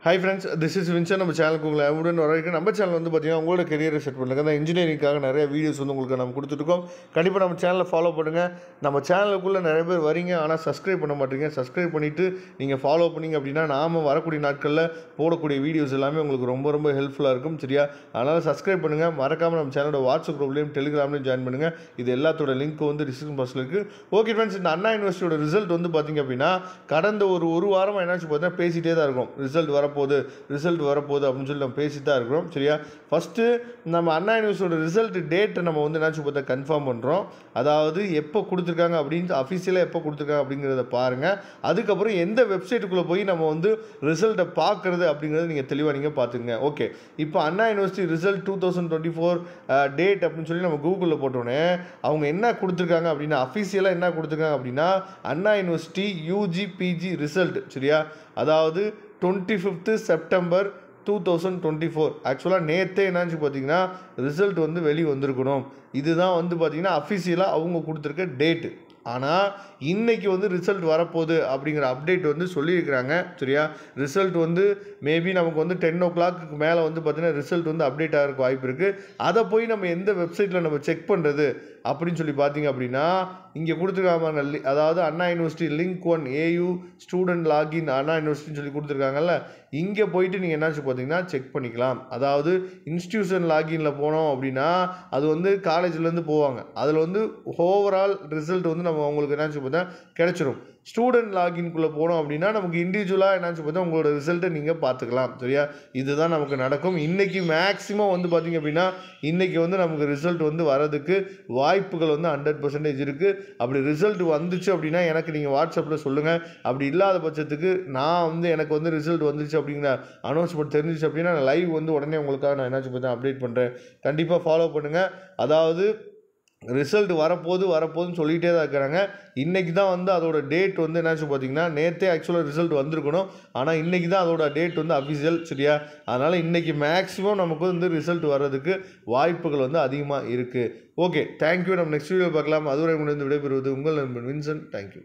Hi friends, this is Vincent. நம்ம சேனலுக்கு உங்களை உடன் வரவேற்கிறேன். நம்ம சேனல் வந்து பார்த்தீங்கன்னா உங்களோட கெரியரை செட் பண்ணுங்க. அந்த இன்ஜினியரிங்காக நிறைய வீடியோஸ் வந்து உங்களுக்கு நம்ம கொடுத்துருக்கோம். கண்டிப்பாக நம்ம சேனலை ஃபாலோ பண்ணுங்கள். நம்ம சேனலுக்குள்ளே நிறைய பேர் வரீங்க, ஆனால் சப்ஸ்கிரைப் பண்ண மாட்டீங்க. சப்ஸ்கிரைப் பண்ணிவிட்டு நீங்கள் ஃபாலோ பண்ணிங்க அப்படின்னா நாம் வரக்கூடிய நாட்களில் போடக்கூடிய வீடியோஸ் எல்லாமே உங்களுக்கு ரொம்ப ரொம்ப ஹெல்ப்ஃபுல்லாக இருக்கும். சரியா? அதனால் சப்ஸ்கிரைப் பண்ணுங்கள். மறக்காமல் நம்ம சேனலோட வாட்ஸ்அப் குரூப்லேயும் டெலிகிராம்லேயும் ஜாயின் பண்ணுங்கள். இது எல்லாத்தோட லிங்க் வந்து டிஸ்கிரிப்ஷன் பாக்ஸில் இருக்குது. ஓகே ஃப்ரெண்ட்ஸ், இந்த அண்ணா யூனிவர்சிட்டியோட ரிசல்ட் வந்து பார்த்திங்க அப்படின்னா கடந்த ஒரு வாரமாக என்னாச்சு பார்த்தீங்கன்னா பேசிகிட்டே தான் இருக்கும். ரிசல்ட் வரப்போகுது அப்படின்னு சொல்லி நம்ம பேசிட்டு தான் இருக்கிறோம். சரியா? ஃபஸ்ட்டு நம்ம அண்ணா யூனிவர்சிட்டியோட ரிசல்ட் டேட்டை நம்ம வந்து என்னாச்சு பார்த்தா கன்ஃபார்ம் பண்ணுறோம். அதாவது எப்போ கொடுத்துருக்காங்க அப்படின்னு அஃபிஷியலாக எப்போ கொடுத்துருக்காங்க அப்படிங்கிறத பாருங்கள். அதுக்கப்புறம் எந்த வெப்சைட்டுக்குள்ளே போய் நம்ம வந்து ரிசல்ட்டை பார்க்குறது அப்படிங்கிறத நீங்கள் தெளிவாக நீங்கள் பார்த்துக்குங்க. ஓகே, இப்போ அண்ணா யூனிவர்சிட்டி ரிசல்ட் 2024 டேட் அப்படின்னு சொல்லி நம்ம கூகுளில் போட்டோன்னே அவங்க என்ன கொடுத்துருக்காங்க அப்படின்னா அஃபிஷியலாக என்ன கொடுத்துருக்காங்க அப்படின்னா அண்ணா யூனிவர்சிட்டி யூஜி பிஜி ரிசல்ட். சரியா? அதாவது 25th செப்டம்பர் 2024. ஆக்சுவலாக நேற்றே என்னாச்சு பார்த்தீங்கன்னா ரிசல்ட் வந்து வெளியே வந்திருக்கணும். இதுதான் வந்து பார்த்திங்கன்னா அஃபிஷியலாக அவங்க கொடுத்துருக்க டேட்டு. ஆனால் இன்றைக்கி வந்து ரிசல்ட் வரப்போகுது அப்படிங்கிற அப்டேட் வந்து சொல்லியிருக்கிறாங்க. சரியா? ரிசல்ட் வந்து மேபி நமக்கு வந்து 10 o'clock மேலே வந்து பார்த்திங்கன்னா ரிசல்ட் வந்து அப்டேட் ஆகிறதுக்கு வாய்ப்பு இருக்குது. அதை போய் நம்ம எந்த வெப்சைட்டில் நம்ம செக் பண்ணுறது அப்படின்னு சொல்லி பார்த்தீங்க அப்படின்னா இங்கே கொடுத்துருக்காங்க. அதாவது Anna university link 1 AU student login Anna யூனிவர்சிட்டின்னு சொல்லி கொடுத்துருக்காங்கல்ல, இங்கே போயிட்டு நீங்கள் என்னாச்சு பார்த்தீங்கன்னா செக் பண்ணிக்கலாம். அதாவது இன்ஸ்டியூஷன் லாகினில் போனோம் அப்படின்னா அது வந்து காலேஜ்லேருந்து போவாங்க. அதில் வந்து ஓவரால் ரிசல்ட் வந்து நம்ம உங்களுக்கு என்னாச்சு பார்த்தா கிடைச்சிரும். ஸ்டூடெண்ட் லாகின்குள்ளே போனோம் அப்படின்னா நமக்கு இண்டிவிஜுவலாக என்னாச்சு பார்த்தா உங்களோட ரிசல்ட்டை நீங்கள் பார்த்துக்கலாம். சரியா? இதுதான் நமக்கு நடக்கும். இன்றைக்கி மேக்ஸிமம் வந்து பார்த்திங்க அப்படின்னா இன்றைக்கி வந்து நமக்கு ரிசல்ட் வந்து வரதுக்கு வாய்ப்புகள் வந்து 100% இருக்குது. அப்படி ரிசல்ட் வந்துச்சு அப்படின்னா எனக்கு நீங்கள் வாட்ஸ்அப்பில் சொல்லுங்கள். அப்படி இல்லாத பட்சத்துக்கு நான் வந்து எனக்கு வந்து ரிசல்ட் வந்துச்சு அப்படிங்கிற அனௌன்ஸ்மெண்ட் தெரிஞ்சிச்சு அப்படின்னா நான் லைவ் வந்து உடனே உங்களுக்காக நான் என்னாச்சு பார்த்தா அப்டேட் பண்ணுறேன். கண்டிப்பாக ஃபாலோ பண்ணுங்கள். அதாவது ரிசல்ட் வரப்போகுதுன்னு சொல்லிகிட்டே தான் இருக்கிறாங்க. இன்றைக்கி தான் வந்து அதோட டேட் வந்து என்னாச்சு பார்த்தீங்கன்னா நேற்றே ஆக்சுவலாக ரிசல்ட் வந்திருக்கணும். ஆனால் இன்றைக்கி தான் அதோட டேட் வந்து அஃபிஷியல். சரியா? அதனால் இன்றைக்கி மேக்ஸிமம் நமக்கு வந்து ரிசல்ட் வர்றதுக்கு வாய்ப்புகள் வந்து அதிகமாக இருக்குது. Okay, thank you. நம்ம நெக்ஸ்ட் வீடியோ பார்க்கலாம். அதுவரை உங்களுக்கு விடைபெறுவது உங்கள் நண்பன் வின்சென்ட். தேங்க்யூ.